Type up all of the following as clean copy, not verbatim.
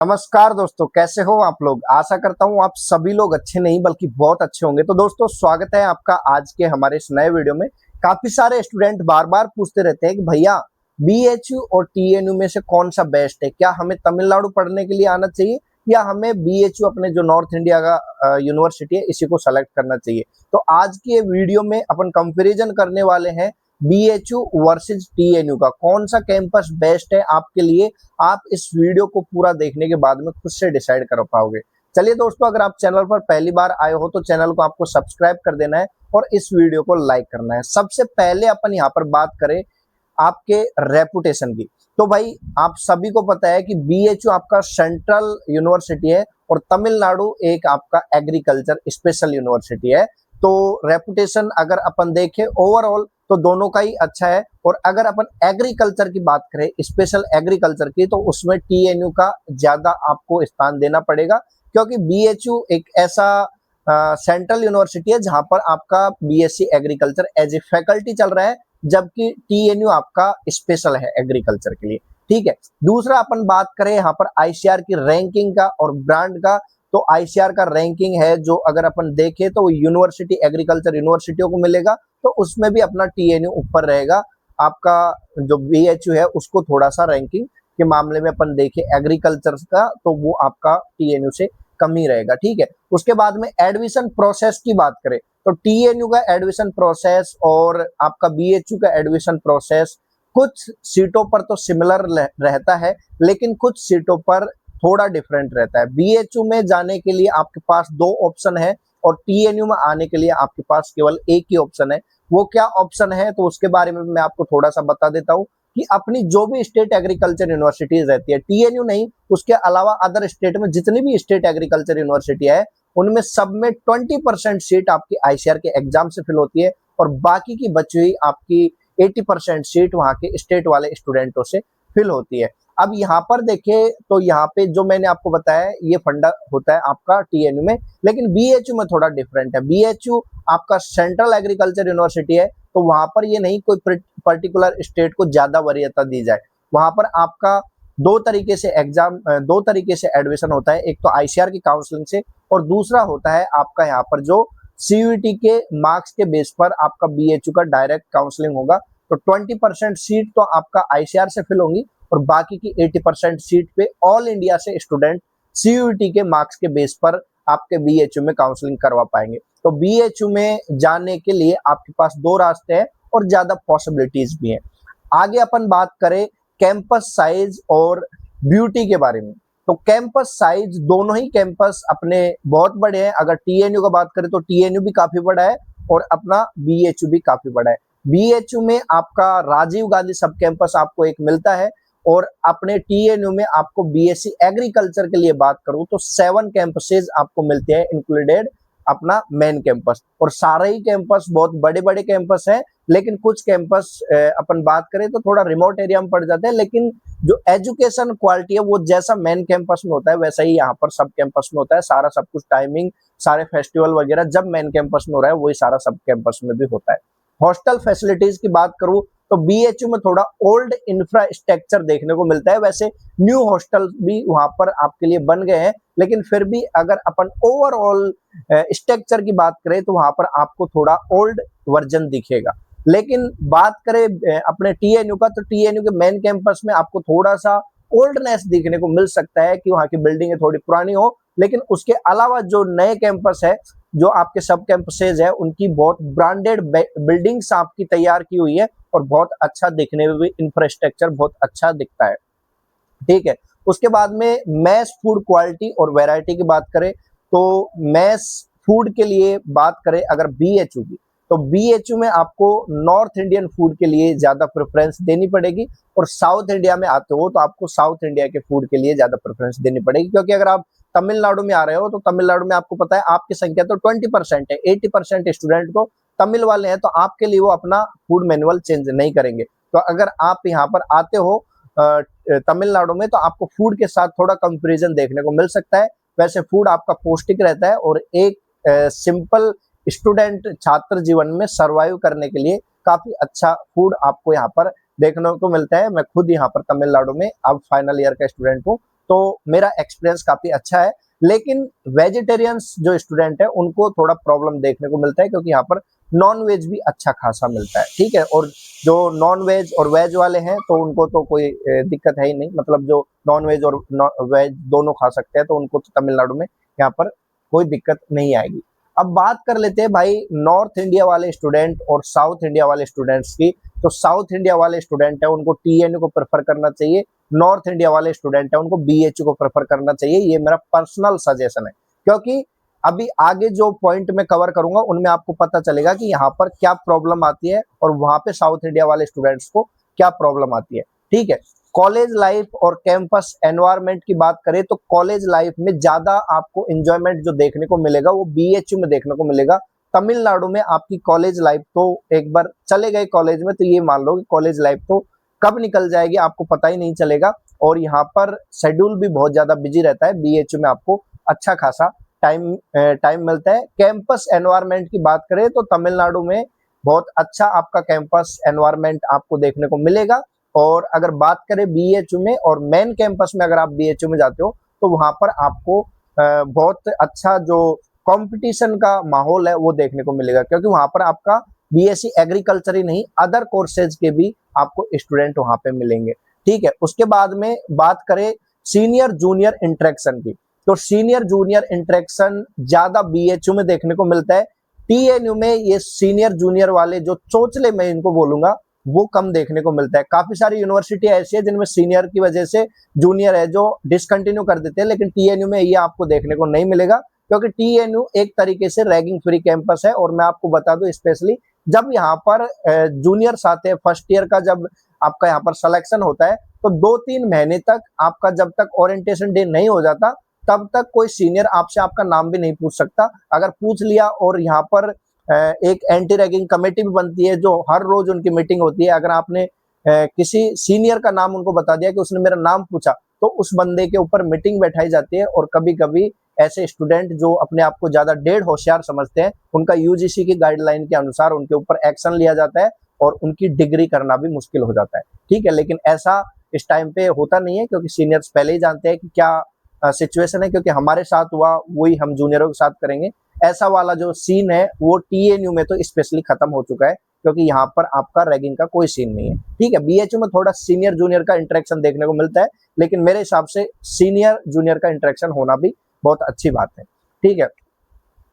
नमस्कार दोस्तों, कैसे हो आप लोग। आशा करता हूँ आप सभी लोग अच्छे नहीं बल्कि बहुत अच्छे होंगे। तो दोस्तों, स्वागत है आपका आज के हमारे इस नए वीडियो में। काफी सारे स्टूडेंट बार बार पूछते रहते हैं कि भैया बीएचयू और टीएनयू में से कौन सा बेस्ट है। क्या हमें तमिलनाडु पढ़ने के लिए आना चाहिए या हमें बीएचयू अपने जो नॉर्थ इंडिया का यूनिवर्सिटी है इसी को सेलेक्ट करना चाहिए। तो आज की ये वीडियो में अपन कंपेरिजन करने वाले हैं बीएचयू वर्सेज टीएनयू का। कौन सा कैंपस बेस्ट है आपके लिए, आप इस वीडियो को पूरा देखने के बाद में खुद से डिसाइड कर पाओगे। चलिए दोस्तों, अगर आप चैनल पर पहली बार आए हो तो चैनल को आपको सब्सक्राइब कर देना है और इस वीडियो को लाइक करना है। सबसे पहले अपन यहाँ पर बात करें आपके रेपुटेशन की, तो भाई आप सभी को पता है कि बीएचयू आपका सेंट्रल यूनिवर्सिटी है और तमिलनाडु एक आपका एग्रीकल्चर स्पेशल यूनिवर्सिटी है। तो रेपुटेशन अगर अपन देखें ओवरऑल तो दोनों का ही अच्छा है। और अगर अपन एग्रीकल्चर की बात करें, स्पेशल एग्रीकल्चर की, तो उसमें टीएनयू का ज्यादा आपको स्थान देना पड़ेगा, क्योंकि बीएचयू एक ऐसा सेंट्रल यूनिवर्सिटी है जहां पर आपका BSc agriculture as a faculty चल रहा है, जबकि टीएनयू आपका स्पेशल है एग्रीकल्चर के लिए। ठीक है। दूसरा अपन बात करें यहाँ पर आईसीआर की रैंकिंग का और ब्रांड का, तो आईसीआर का रैंकिंग है जो अगर अपन देखें तो यूनिवर्सिटी एग्रीकल्चर यूनिवर्सिटियों को मिलेगा, तो उसमें भी अपना टीएनयू ऊपर रहेगा। आपका जो बीएचयू है उसको थोड़ा सा रैंकिंग के मामले में अपन देखें एग्रीकल्चर का, तो वो आपका टीएनयू से कम ही रहेगा। ठीक है। उसके बाद में एडमिशन प्रोसेस की बात करें तो टीएनयू का एडमिशन प्रोसेस और आपका बीएचयू का एडमिशन प्रोसेस कुछ सीटों पर तो सिमिलर रहता है, लेकिन कुछ सीटों पर थोड़ा डिफरेंट रहता है। बीएचयू में जाने के लिए आपके पास 2 ऑप्शन है और टीएनयू में आने के लिए आपके पास केवल एक ही ऑप्शन है। वो क्या ऑप्शन है तो उसके बारे में मैं आपको थोड़ा सा बता देता हूँ कि अपनी जो भी स्टेट एग्रीकल्चर यूनिवर्सिटीज रहती है, टीएनयू नहीं, उसके अलावा अदर स्टेट में जितनी भी स्टेट एग्रीकल्चर यूनिवर्सिटी है उनमें सब में 20% सीट आपकी आईसीआर के एग्जाम से फिल होती है और बाकी की बची हुई आपकी 80% सीट वहां के स्टेट वाले स्टूडेंटों से फिल होती है। अब यहाँ पर देखें तो यहाँ पे जो मैंने आपको बताया ये फंडा होता है आपका टीएनयू में, लेकिन बीएचयू में थोड़ा डिफरेंट है। बीएचयू आपका सेंट्रल एग्रीकल्चर यूनिवर्सिटी है, तो वहां पर ये नहीं कोई पर्टिकुलर स्टेट को ज्यादा वरीयता दी जाए। वहां पर आपका 2 तरीके से एडमिशन होता है। एक तो आईसीआर की काउंसलिंग से और दूसरा होता है आपका यहाँ पर जो सीयूईटी के मार्क्स के बेस पर आपका बीएचयू का डायरेक्ट काउंसलिंग होगा। तो 20% सीट तो आपका आईसीआर से फिल होंगी और बाकी की 80% सीट पे ऑल इंडिया से स्टूडेंट सीयूईटी के मार्क्स के बेस पर आपके बीएचयू में काउंसलिंग करवा पाएंगे। तो बीएचयू में जाने के लिए आपके पास 2 रास्ते हैं और ज्यादा पॉसिबिलिटीज भी हैं। आगे अपन बात करें कैंपस साइज और ब्यूटी के बारे में, तो कैंपस साइज दोनों ही कैंपस अपने बहुत बड़े हैं। अगर टीएनयू का बात करें तो टीएनयू भी काफी बड़ा है और अपना बीएचयू भी काफी बड़ा है। बीएचयू में आपका राजीव गांधी सब कैंपस आपको एक मिलता है और अपने टीएनयू में आपको बीएससी एग्रीकल्चर के लिए बात करूं तो 7 कैंपसेज आपको मिलते हैं, इंक्लूडेड अपना मेन कैंपस। और सारे ही कैंपस बहुत बड़े बड़े कैंपस हैं, लेकिन कुछ कैंपस अपन बात करें तो थोड़ा रिमोट एरिया में पड़ जाते हैं, लेकिन जो एजुकेशन क्वालिटी है वो जैसा मेन कैंपस में होता है वैसा ही यहाँ पर सब कैंपस में होता है। सारा सब कुछ टाइमिंग, सारे फेस्टिवल वगैरह जब मेन कैंपस में हो रहा है वही सारा सब कैंपस में भी होता है। हॉस्टल फैसिलिटीज की बात करूं तो बीएचयू में थोड़ा ओल्ड इंफ्रास्ट्रक्चर देखने को मिलता है। वैसे न्यू हॉस्टल भी वहां पर आपके लिए बन गए हैं, लेकिन फिर भी अगर अपन ओवरऑल स्ट्रक्चर की बात करें तो वहां पर आपको थोड़ा ओल्ड वर्जन दिखेगा। लेकिन बात करें अपने टीएनयू का, तो टीएनयू के मेन कैंपस में आपको थोड़ा सा ओल्डनेस देखने को मिल सकता है कि वहां की बिल्डिंग थोड़ी पुरानी हो, लेकिन उसके अलावा जो नए कैंपस है, जो आपके सब कैंपसेज है, उनकी बहुत ब्रांडेड बिल्डिंग्स आपकी तैयार की हुई है और बहुत अच्छा दिखने में भी इंफ्रास्ट्रक्चर बहुत अच्छा दिखता है। ठीक है। उसके बाद में मैस फूड क्वालिटी और वैरायटी की बात करें तो मैस फूड के लिए बात करें अगर बीएचयू की, तो बीएचयू में आपको नॉर्थ इंडियन फूड के लिए ज्यादा प्रेफरेंस देनी पड़ेगी और साउथ इंडिया में आते हो तो आपको साउथ इंडिया के फूड के लिए ज्यादा प्रेफरेंस देनी पड़ेगी। क्योंकि अगर आप तमिलनाडु में आ रहे हो तो तमिलनाडु में आपको पता है आपकी संख्या तो 20% है, 80% स्टूडेंट तो तमिल वाले हैं, तो आपके लिए वो अपना फूड मैनुअल चेंज नहीं करेंगे। तो अगर आप यहाँ पर आते हो तमिलनाडु में तो आपको फूड के साथ थोड़ा कंपैरिजन देखने को मिल सकता है। वैसे फूड आपका पौष्टिक रहता है और एक सिंपल स्टूडेंट छात्र जीवन में सरवाइव करने के लिए काफी अच्छा फूड आपको यहाँ पर देखने को मिलता है। मैं खुद यहाँ पर तमिलनाडु में अब फाइनल ईयर का स्टूडेंट हूँ, तो मेरा एक्सपीरियंस काफी अच्छा है। लेकिन वेजिटेरियंस जो स्टूडेंट है उनको थोड़ा प्रॉब्लम देखने को मिलता है, क्योंकि यहाँ पर नॉन वेज भी अच्छा खासा मिलता है, ठीक है। और जो नॉन वेज और वेज वाले हैं तो उनको तो कोई दिक्कत है ही नहीं, मतलब जो नॉन वेज और वेज दोनों खा सकते हैं तो उनको तो तमिलनाडु में यहाँ पर कोई दिक्कत नहीं आएगी। अब बात कर लेते हैं भाई नॉर्थ इंडिया वाले स्टूडेंट और साउथ इंडिया वाले स्टूडेंट्स की। तो साउथ इंडिया वाले स्टूडेंट है उनको टीएनयू को प्रेफर करना चाहिए, नॉर्थ इंडिया वाले स्टूडेंट है उनको बीएचयू को प्रेफर करना चाहिए। ये मेरा पर्सनल सजेशन है, क्योंकि अभी आगे जो पॉइंट मैं कवर करूंगा उनमें आपको पता चलेगा कि यहाँ पर क्या प्रॉब्लम आती है और वहां पे साउथ इंडिया वाले स्टूडेंट्स को क्या प्रॉब्लम आती है, ठीक है। कॉलेज लाइफ और कैंपस एनवायरनमेंट की बात करें तो कॉलेज लाइफ में ज्यादा आपको एंजॉयमेंट जो देखने को मिलेगा वो बीएचयू में देखने को मिलेगा। तमिलनाडु में आपकी कॉलेज लाइफ तो एक बार चले गए कॉलेज में तो ये मान लो कि कॉलेज लाइफ तो कब निकल जाएगी आपको पता ही नहीं चलेगा। और यहाँ पर शेड्यूल भी बहुत ज्यादा बिजी रहता है, बीएचयू में आपको अच्छा खासा टाइम मिलता है। कैंपस एनवायरनमेंट की बात करें तो तमिलनाडु में बहुत अच्छा आपका कैंपस एनवायरनमेंट आपको देखने को मिलेगा। और अगर बात करें बीएचयू में और मेन कैंपस में, अगर आप बीएचयू में जाते हो तो वहां पर आपको बहुत अच्छा जो कंपटीशन का माहौल है वो देखने को मिलेगा, क्योंकि वहां पर आपका बीएससी एग्रीकल्चर ही नहीं अदर कोर्सेज के भी आपको स्टूडेंट वहां पे मिलेंगे, ठीक है। उसके बाद में बात करें सीनियर जूनियर इंटरेक्शन की, तो सीनियर जूनियर इंटरेक्शन ज्यादा बीएचयू में देखने को मिलता है। टीएनयू में ये सीनियर जूनियर वाले जो चोचले मैं इनको बोलूंगा वो कम देखने को मिलता है। काफी सारी यूनिवर्सिटी ऐसी है जिनमें सीनियर की वजह से जूनियर है जो डिसकंटिन्यू कर देते हैं, लेकिन टीएनयू में ये आपको देखने को नहीं मिलेगा, क्योंकि टीएनयू एक तरीके से रैगिंग फ्री कैंपस है। और मैं आपको बता दूं स्पेशली जब यहाँ पर जूनियर्स आते हैं फर्स्ट ईयर का, जब आपका यहाँ पर सिलेक्शन होता है तो 2-3 महीने तक आपका जब तक ओरिएंटेशन डे नहीं हो जाता तब तक कोई सीनियर आपसे आपका नाम भी नहीं पूछ सकता। अगर पूछ लिया और यहाँ पर एक एंटी रैगिंग कमेटी भी बनती है जो हर रोज उनकी मीटिंग होती है, अगर आपने किसी सीनियर का नाम उनको बता दिया कि उसने मेरा नाम पूछा तो उस बंदे के ऊपर मीटिंग बैठाई जाती है। और कभी कभी ऐसे स्टूडेंट जो अपने आप को ज्यादा डेढ़ होशियार समझते हैं उनका यूजीसी की गाइडलाइन के अनुसार उनके ऊपर एक्शन लिया जाता है और उनकी डिग्री करना भी मुश्किल हो जाता है, ठीक है। लेकिन ऐसा इस टाइम पे होता नहीं है, क्योंकि सीनियर्स पहले ही जानते हैं कि क्या सिचुएशन है, क्योंकि हमारे साथ हुआ वही हम जूनियरों के साथ करेंगे। ऐसा वाला जो सीन है वो टीएनयू में तो स्पेशली खत्म हो चुका है, क्योंकि यहाँ पर आपका रैगिंग का कोई सीन नहीं है, ठीक है। बीएचयू में थोड़ा सीनियर जूनियर का इंटरेक्शन देखने को मिलता है, लेकिन मेरे हिसाब से सीनियर जूनियर का इंटरेक्शन होना भी बहुत अच्छी बात है, ठीक है।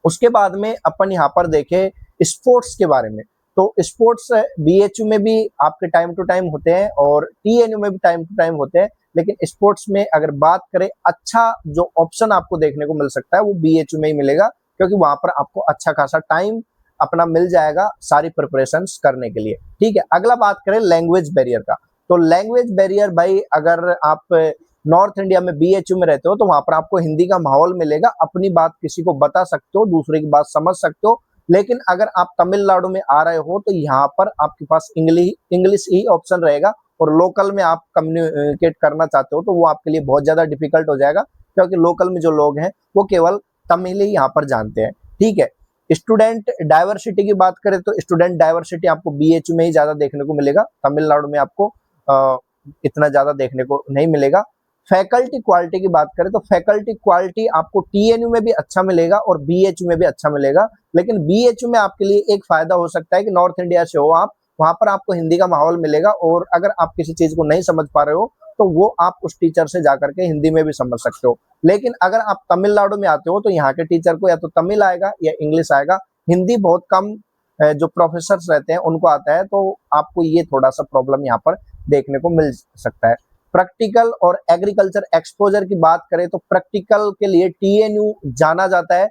उसके बाद में अपन यहाँ पर देखें स्पोर्ट्स के बारे में, तो स्पोर्ट्स बीएचयू में भी आपके टाइम टू टाइम होते हैं और टीएनयू में भी टाइम टू टाइम होते हैं, लेकिन स्पोर्ट्स में अगर बात करें अच्छा जो ऑप्शन आपको देखने को मिल सकता है वो बीएचयू में ही मिलेगा, क्योंकि वहां पर आपको अच्छा खासा टाइम अपना मिल जाएगा सारी प्रिपरेशंस करने के लिए, ठीक है। अगला बात करें लैंग्वेज बैरियर का, तो लैंग्वेज बैरियर भाई अगर आप नॉर्थ इंडिया में बीएचयू में रहते हो तो वहां पर आपको हिंदी का माहौल मिलेगा, अपनी बात किसी को बता सकते हो, दूसरे की बात समझ सकते हो। लेकिन अगर आप तमिलनाडु में आ रहे हो तो यहाँ पर आपके पास इंग्लिश ही ऑप्शन रहेगा, और लोकल में आप कम्युनिकेट करना चाहते हो तो वो आपके लिए बहुत ज्यादा डिफिकल्ट हो जाएगा, क्योंकि लोकल में जो लोग हैं वो केवल तमिल ही यहाँ पर जानते हैं, ठीक है। स्टूडेंट डाइवर्सिटी की बात करें तो स्टूडेंट डाइवर्सिटी आपको बीएचयू में ही ज्यादा देखने को मिलेगा, तमिलनाडु में आपको इतना ज्यादा देखने को नहीं मिलेगा। फैकल्टी क्वालिटी की बात करें तो फैकल्टी क्वालिटी आपको टीएनयू में भी अच्छा मिलेगा और बीएचयू में भी अच्छा मिलेगा, लेकिन बीएचयू में आपके लिए एक फायदा हो सकता है कि नॉर्थ इंडिया से हो आप, वहां पर आपको हिंदी का माहौल मिलेगा, और अगर आप किसी चीज को नहीं समझ पा रहे हो तो वो आप उस टीचर से जाकर के हिंदी में भी समझ सकते हो। लेकिन अगर आप तमिलनाडु में आते हो तो यहाँ के टीचर को या तो तमिल आएगा या इंग्लिश आएगा, हिंदी बहुत कम जो प्रोफेसर रहते हैं उनको आता है, तो आपको ये थोड़ा सा प्रॉब्लम यहाँ पर देखने को मिल सकता है। प्रैक्टिकल और एग्रीकल्चर एक्सपोजर की बात करें तो प्रैक्टिकल के लिए टीएनयू जाना जाता है।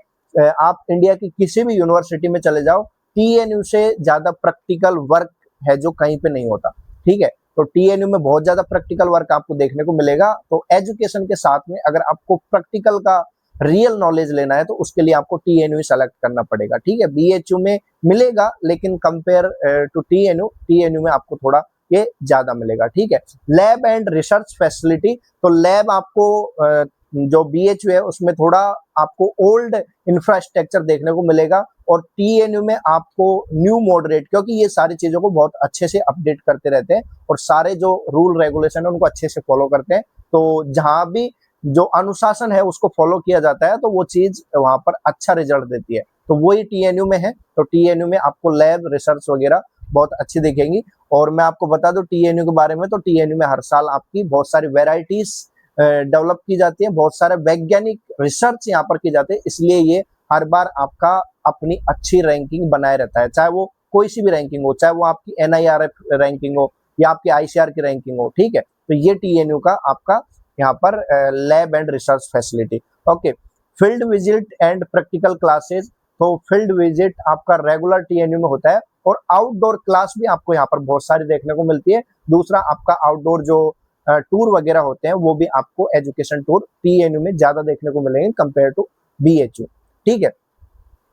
आप इंडिया की किसी भी यूनिवर्सिटी में चले जाओ, टीएनयू से ज्यादा प्रैक्टिकल वर्क है जो कहीं पे नहीं होता, ठीक है। तो टीएनयू में बहुत ज्यादा प्रैक्टिकल वर्क आपको देखने को मिलेगा। तो एजुकेशन के साथ में अगर आपको प्रैक्टिकल का रियल नॉलेज लेना है तो उसके लिए आपको टीएनयू सेलेक्ट करना पड़ेगा, ठीक है। बीएचयू में मिलेगा लेकिन कंपेयर टू टीएनयू में आपको थोड़ा ये ज्यादा मिलेगा, ठीक है। लैब एंड रिसर्च फैसिलिटी, तो लैब आपको जो बीएचयू है उसमें थोड़ा आपको ओल्ड इंफ्रास्ट्रक्चर देखने को मिलेगा, और टीएनयू में आपको न्यू मॉडरेट, क्योंकि ये सारी चीजों को बहुत अच्छे से अपडेट करते रहते हैं और सारे जो रूल रेगुलेशन है उनको अच्छे से फॉलो करते हैं। तो जहां भी जो अनुशासन है उसको फॉलो किया जाता है, तो वो चीज वहां पर अच्छा रिजल्ट देती है। तो वही टीएनयू में है। तो टीएनयू में आपको लैब रिसर्च वगैरह बहुत अच्छी दिखेंगी। और मैं आपको बता दूं टीएनयू के बारे में, तो टीएनयू में हर साल आपकी बहुत सारी वेराइटीज डेवलप की जाती है, बहुत सारे वैज्ञानिक रिसर्च यहाँ पर की जाती है, इसलिए ये हर बार आपका अपनी अच्छी रैंकिंग बनाए रहता है, चाहे वो कोई सी भी रैंकिंग हो, चाहे वो आपकी एनआईआरएफ रैंकिंग हो या आपकी आईसीआर की रैंकिंग हो। ठीक है, तो ये टीएनयू का आपका यहाँ पर lab and research facility. Okay, field visit and practical classes. तो फील्ड विजिट आपका रेगुलर टीएनयू में होता है, और आउटडोर क्लास भी आपको यहाँ पर बहुत सारी देखने को मिलती है। दूसरा आपका आउटडोर जो टूर वगैरह होते हैं वो भी आपको एजुकेशन टूर टीएनयू में ज्यादा देखने को मिलेंगे कंपेयर टू बीएचयू। ठीक है,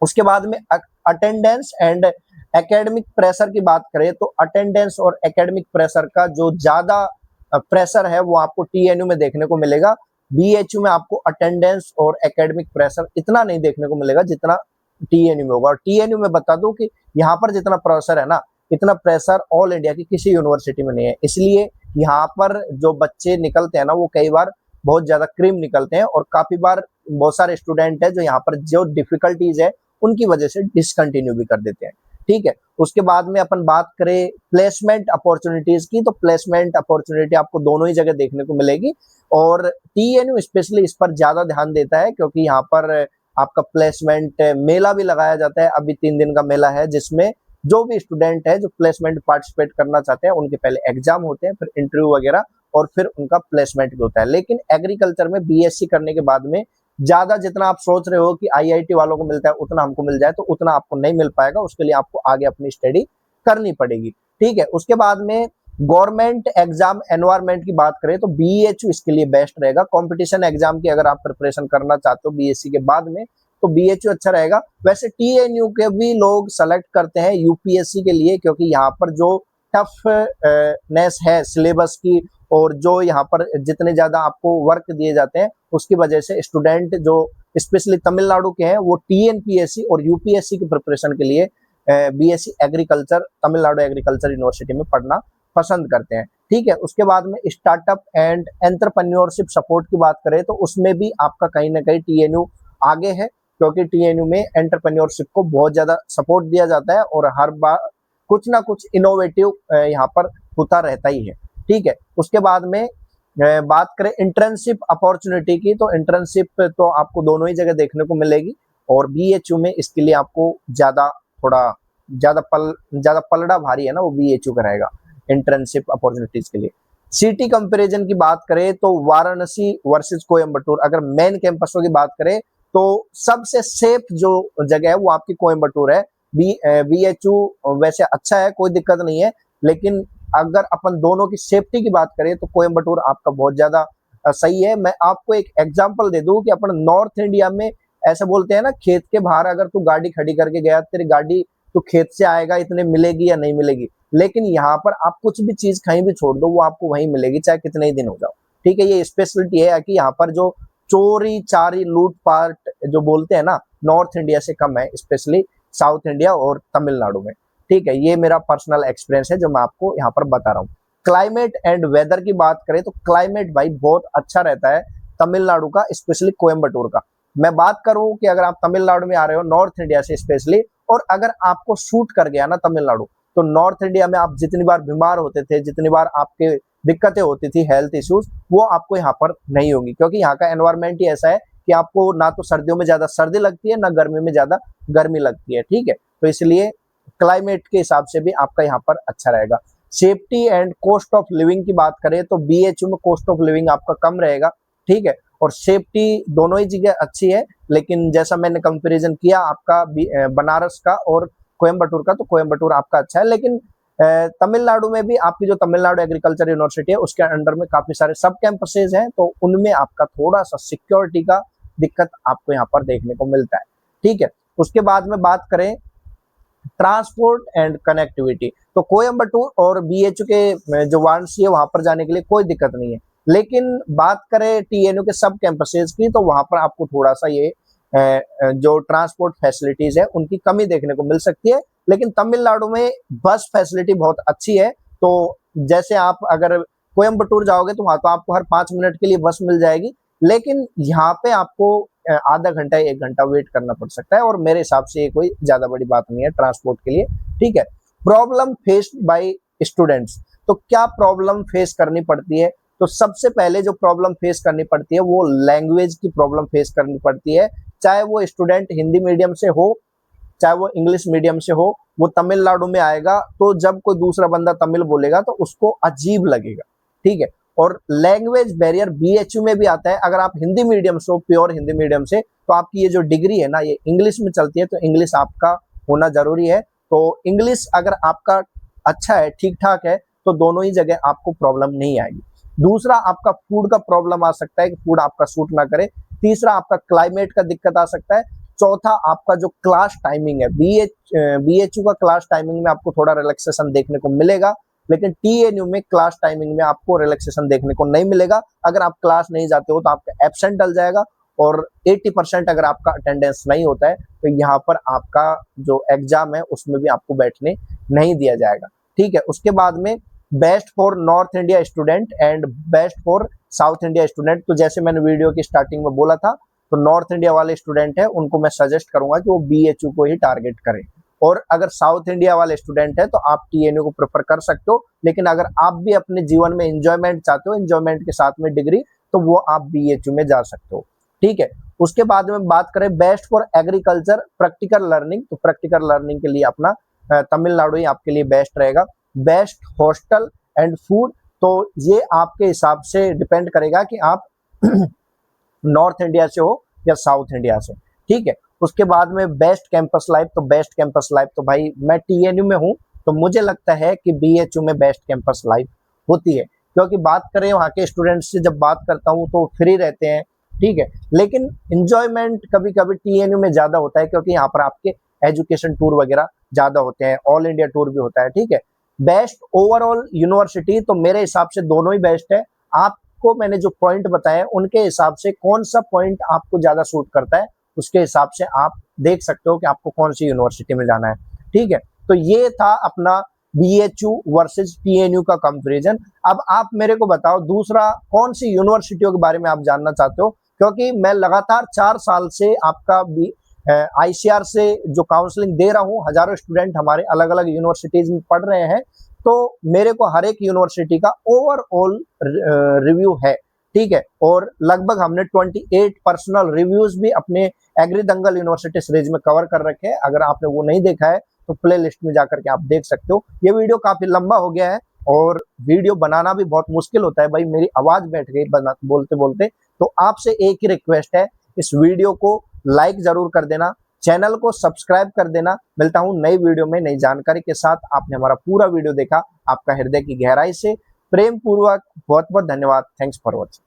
उसके बाद में अटेंडेंस एंड एकेडमिक प्रेशर की बात करें, तो अटेंडेंस और एकेडमिक प्रेशर का जो ज्यादा प्रेशर है वो आपको टीएनयू में देखने को मिलेगा। बीएचयू में आपको अटेंडेंस और एकेडमिक प्रेशर इतना नहीं देखने को मिलेगा जितना टीएनयू में होगा। और टीएनयू में बता दूं कि यहाँ पर जितना प्रेशर है ना, इतना प्रेशर ऑल इंडिया की किसी यूनिवर्सिटी में नहीं है। इसलिए यहाँ पर जो बच्चे निकलते हैं ना, वो कई बार बहुत ज्यादा क्रीम निकलते हैं, और काफी बार बहुत सारे स्टूडेंट है जो यहाँ पर जो डिफिकल्टीज है उनकी वजह से डिसकंटिन्यू भी कर देते हैं। ठीक है, उसके बाद में अपन बात करें प्लेसमेंट अपॉर्चुनिटीज की, तो प्लेसमेंट अपॉर्चुनिटी आपको दोनों ही जगह देखने को मिलेगी, और टीएनयू स्पेशली इस पर ज्यादा ध्यान देता है, क्योंकि यहाँ पर आपका प्लेसमेंट मेला भी लगाया जाता है। अभी 3 दिन का मेला है, जिसमें जो भी स्टूडेंट है जो प्लेसमेंट पार्टिसिपेट करना चाहते हैं उनके पहले एग्जाम होते हैं, फिर इंटरव्यू वगैरह, और फिर उनका प्लेसमेंट भी होता है। लेकिन एग्रीकल्चर में बीएससी करने के बाद में ज्यादा जितना आप सोच रहे हो कि आईआईटी वालों को मिलता है उतना हमको मिल जाए, तो उतना आपको नहीं मिल पाएगा। उसके लिए आपको आगे अपनी स्टडी करनी पड़ेगी। ठीक है, उसके बाद में गवर्नमेंट एग्जाम एनवायरमेंट की बात करें तो बीएचयू इसके लिए बेस्ट रहेगा। कंपटीशन एग्जाम की अगर आप प्रिपरेशन करना चाहते हो बीएससी के बाद में, तो बीएचयू अच्छा रहेगा। वैसे टीएनयू के भी लोग सेलेक्ट करते हैं यूपीएससी के लिए, क्योंकि यहाँ पर जो टफ नेस है सिलेबस की, और जो यहाँ पर जितने ज्यादा आपको वर्क दिए जाते हैं, उसकी वजह से स्टूडेंट जो स्पेशली तमिलनाडु के हैं वो टीएनपीएससी और यूपीएससी की प्रिपरेशन के लिए BSc agriculture Tamil Nadu agriculture university में पढ़ना पसंद करते हैं। ठीक है, उसके बाद में स्टार्टअप एंड एंटरप्रेन्योरशिप सपोर्ट की बात करें, तो उसमें भी आपका कहीं ना कहीं टीएनयू आगे है, क्योंकि टीएनयू में एंटरप्रेन्योरशिप को बहुत ज्यादा सपोर्ट दिया जाता है, और हर बार कुछ ना कुछ इनोवेटिव यहाँ पर होता रहता ही है। ठीक है, उसके बाद में बात करें इंटर्नशिप अपॉर्चुनिटी की, तो इंटर्नशिप तो आपको दोनों ही जगह देखने को मिलेगी, और बीएचयू में इसके लिए आपको थोड़ा ज्यादा पलड़ा भारी है ना, वो बीएचयू का रहेगा इंटर्नशिप अपॉर्चुनिटीज के लिए। सिटी कंपैरिजन की बात करें तो वाराणसी वर्सेस कोयम्बटूर, अगर मेन कैंपसों की बात करें तो सबसे सेफ जो जगह है वो आपकी कोयम्बटूर है। बीएचयू वैसे अच्छा है, कोई दिक्कत नहीं है, लेकिन अगर अपन दोनों की सेफ्टी की बात करें तो कोयम्बटूर आपका बहुत ज्यादा सही है। मैं आपको एक एग्जांपल दे दूं कि अपन नॉर्थ इंडिया में ऐसा बोलते हैं ना, खेत के बाहर अगर तू गाड़ी खड़ी करके गया, तेरी गाड़ी तू खेत से आएगा इतने मिलेगी या नहीं मिलेगी, लेकिन यहाँ पर आप कुछ भी चीज कहीं भी छोड़ दो वो आपको वहीं मिलेगी, चाहे कितने ही दिन हो जाओ। ठीक है, ये स्पेशलिटी है कि यहाँ पर जो चोरी चारी लूटपाट जो बोलते हैं ना, नॉर्थ इंडिया से कम है, स्पेशली साउथ इंडिया और तमिलनाडु में। ठीक है, ये मेरा पर्सनल एक्सपीरियंस है जो मैं आपको यहाँ पर बता रहा हूँ। क्लाइमेट एंड वेदर की बात करें तो क्लाइमेट भाई बहुत अच्छा रहता है तमिलनाडु का, स्पेशली कोयम्बटूर का। मैं बात करूं कि अगर आप तमिलनाडु में आ रहे हो नॉर्थ इंडिया से स्पेशली, और अगर आपको सूट कर गया ना तमिलनाडु, तो नॉर्थ इंडिया में आप जितनी बार बीमार होते थे, जितनी बार आपके दिक्कतें होती थी हेल्थ इश्यूज, वो आपको यहाँ पर नहीं होंगी, क्योंकि यहाँ का एनवायरमेंट ही ऐसा है कि आपको ना तो सर्दियों में ज्यादा सर्दी लगती है ना गर्मी में ज्यादा गर्मी लगती है। ठीक है, तो इसलिए क्लाइमेट के हिसाब से भी आपका यहाँ पर अच्छा रहेगा। Safety and cost of living की बात करें तो बीएचयू में कॉस्ट ऑफ लिविंग आपका कम रहेगा। ठीक है, और सेफ्टी दोनों ही जगह अच्छी है, लेकिन जैसा मैंने कंपैरिजन किया आपका बनारस का और कोयम्बटूर का, तो कोयम्बटूर आपका अच्छा है। लेकिन तमिलनाडु में भी आपकी जो तमिलनाडु एग्रीकल्चर यूनिवर्सिटी है उसके अंडर में काफी सारे सब कैंपसेज हैं, तो उनमें आपका थोड़ा सा सिक्योरिटी का दिक्कत आपको यहाँ पर देखने को मिलता है। ठीक है, उसके बाद में बात करें ट्रांसपोर्ट एंड कनेक्टिविटी, तो कोयम्बटूर और बीएचयू के जो वाराणसी है वहां पर जाने के लिए कोई दिक्कत नहीं है। लेकिन बात करें टीएनयू के सब कैंपसेज की, तो वहां पर आपको थोड़ा सा ये जो ट्रांसपोर्ट फैसिलिटीज है उनकी कमी देखने को मिल सकती है। लेकिन तमिलनाडु में बस फैसिलिटी बहुत अच्छी है, तो जैसे आप अगर कोयम्बटूर जाओगे तो वहां तो आपको हर 5 मिनट के लिए बस मिल जाएगी, लेकिन यहाँ पे आपको आधा घंटा 1 घंटा वेट करना पड़ सकता है, और मेरे हिसाब से ये कोई ज्यादा बड़ी बात नहीं है ट्रांसपोर्ट के लिए। ठीक है, प्रॉब्लम फेस्ड बाय स्टूडेंट्स। तो क्या प्रॉब्लम फेस करनी पड़ती है? तो सबसे पहले जो प्रॉब्लम फेस करनी पड़ती है वो लैंग्वेज की प्रॉब्लम फेस करनी पड़ती है। चाहे वो स्टूडेंट हिंदी मीडियम से हो, चाहे वो इंग्लिश मीडियम से हो, वो तमिलनाडु में आएगा तो जब कोई दूसरा बंदा तमिल बोलेगा तो उसको अजीब लगेगा। ठीक है, और लैंग्वेज बैरियर बीएचयू में भी आता है। अगर आप हिंदी मीडियम से हो, प्योर हिंदी मीडियम से, तो आपकी ये जो डिग्री है ना, ये इंग्लिश में चलती है, तो इंग्लिश आपका होना जरूरी है। तो इंग्लिश अगर आपका अच्छा है, ठीक ठाक है, तो दोनों ही जगह आपको प्रॉब्लम नहीं आएगी। दूसरा, आपका फूड का प्रॉब्लम आ सकता है कि फूड आपका सूट ना करे। तीसरा, आपका क्लाइमेट का दिक्कत आ सकता है। चौथा, आपका जो क्लास टाइमिंग है, बीएचयू का क्लास टाइमिंग में आपको थोड़ा रिलैक्सेशन देखने को मिलेगा, लेकिन टीएनयू में क्लास टाइमिंग में आपको रिलैक्सेशन देखने को नहीं मिलेगा। अगर आप क्लास नहीं जाते हो तो आपका एब्सेंट डल जाएगा, और 80% अगर आपका अटेंडेंस नहीं होता है तो यहाँ पर आपका जो एग्जाम है उसमें भी आपको बैठने नहीं दिया जाएगा। ठीक है, उसके बाद में best for north India student and best for south India student. तो जैसे मैंने वीडियो की स्टार्टिंग में बोला था, तो नॉर्थ इंडिया वाले स्टूडेंट है उनको मैं सजेस्ट करूंगा कि वो बीएचयू को ही टारगेट करें, और अगर साउथ इंडिया वाले स्टूडेंट है तो आप टीएनयू को प्रेफर कर सकते हो। लेकिन अगर आप भी अपने जीवन में एंजॉयमेंट चाहते हो, एंजॉयमेंट के साथ में डिग्री, तो वो आप बीएचयू में जा सकते हो। ठीक है, उसके बाद में बात करें best for agriculture practical learning, तो प्रैक्टिकल लर्निंग के लिए अपना तमिलनाडु ही आपके लिए बेस्ट रहेगा। बेस्ट हॉस्टल एंड फूड, तो ये आपके हिसाब से डिपेंड करेगा कि आप नॉर्थ इंडिया से हो या साउथ इंडिया से। ठीक है, उसके बाद में बेस्ट कैंपस लाइफ, तो बेस्ट कैंपस लाइफ तो भाई मैं टीएनयू में हूँ, तो मुझे लगता है कि बीएचयू में बेस्ट कैंपस लाइफ होती है, क्योंकि बात करें वहाँ के स्टूडेंट्स से जब बात करता हूँ तो फ्री रहते हैं। ठीक है, लेकिन इंजॉयमेंट कभी कभी टीएनयू में ज्यादा होता है, क्योंकि यहाँ पर आपके एजुकेशन टूर वगैरह ज्यादा होते हैं, ऑल इंडिया टूर भी होता है। ठीक है, बेस्ट ओवरऑल यूनिवर्सिटी, तो मेरे हिसाब से दोनों ही बेस्ट है। आपको मैंने जो पॉइंट बताए उनके हिसाब से कौन सा पॉइंट आपको ज्यादा सूट करता है, उसके हिसाब से आप देख सकते हो कि आपको कौन सी यूनिवर्सिटी में जाना है। ठीक है, तो ये था अपना बीएचयू वर्सेस टीएनयू का कंपैरिजन। अब आप मेरे को बताओ दूसरा कौन सी यूनिवर्सिटियों के बारे में आप जानना चाहते हो, क्योंकि मैं लगातार 4 साल से आपका भी आईसीआर से जो काउंसलिंग दे रहा हूँ, हजारों स्टूडेंट हमारे अलग अलग यूनिवर्सिटीज में पढ़ रहे हैं, तो मेरे को हर एक यूनिवर्सिटी का ओवरऑल रिव्यू है। ठीक है, और लगभग हमने 28 पर्सनल रिव्यूज भी अपने एग्री दंगल यूनिवर्सिटी सीरीज में कवर कर रखे हैं। अगर आपने वो नहीं देखा है तो प्ले लिस्ट में जाकर के आप देख सकते हो। ये वीडियो काफी लंबा हो गया है, और वीडियो बनाना भी बहुत मुश्किल होता है भाई, मेरी आवाज बैठ गई बोलते बोलते। तो आपसे एक ही रिक्वेस्ट है, इस वीडियो को लाइक जरूर कर देना, चैनल को सब्सक्राइब कर देना। मिलता हूं नई वीडियो में नई जानकारी के साथ। आपने हमारा पूरा वीडियो देखा, आपका हृदय की गहराई से प्रेम पूर्वक बहुत बहुत धन्यवाद। Thanks for watching.